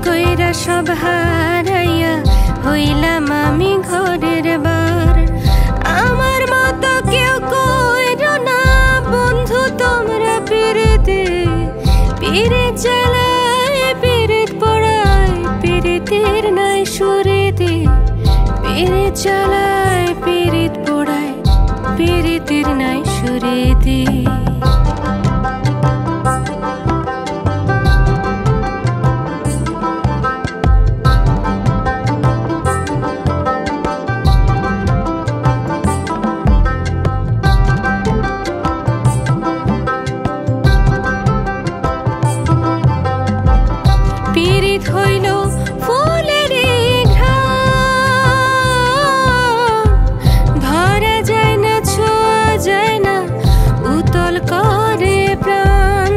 কইরা সব হারাইয়া হইলাম আমি ঘরের বার। আমার মতো কেউ কইরো না বন্ধু তোমরা পিরিতে, পিরিত জ্বালায় পিরিত পড়ায় পিরিতের নাই সুরেতে, পিরিত জ্বালায় পিরিত পড়ায় পিরিতের নাই সুরেতে। পিরিত হইল ফুলের ঘ্রাণ, ধরা যায় না ছোঁয়া যায় না উতল করে প্রাণ।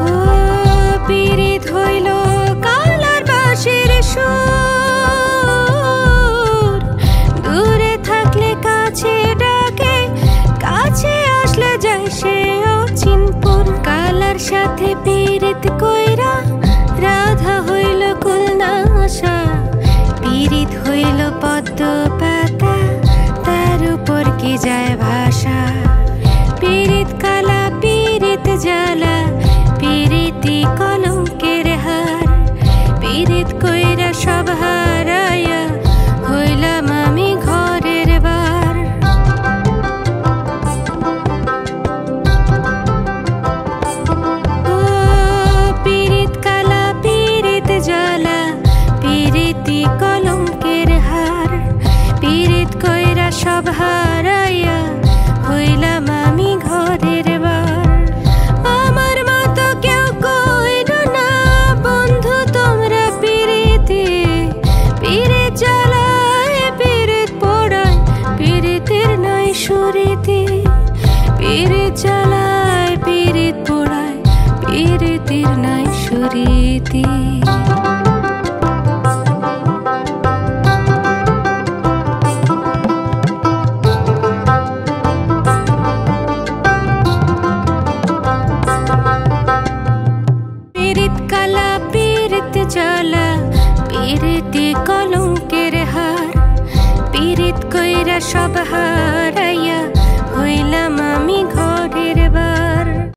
ও পিরিত হইল কালার বাঁশির সুর, দূরে থাকলে কাছে ডাকে কাছে আসলে যায় সে অচিনপুর। কালার সাথে পিরিত কইরা রাধা হইল কুলনাশা, পিরিত হইল পদ্ম পাতা তার উপর কি যায় ভাষা। পিরিত কালা পিরিত জ্বালা পিরিতি কলঙ্কের হার, পিরিত কইরা সব হারাইয়া হইলাম আমি ঘরের বার। কলঙ্কের হার, পিরিত কইরা সব হারাইয়া হইলাম আমি ঘরের বার। আমার মতো কেউ কইরো না বন্ধু তোমরা পিরিতে, পিরিত জ্বালায় পিরিত পড়ায় পিরিতের নাই সুরেতে, পিরিত জ্বালায় পিরিত পড়ায় পিরিতের নাই সুরেতে। জ্বালা পিরিতি কলঙ্কের হার, পিরিত কইরা সব হার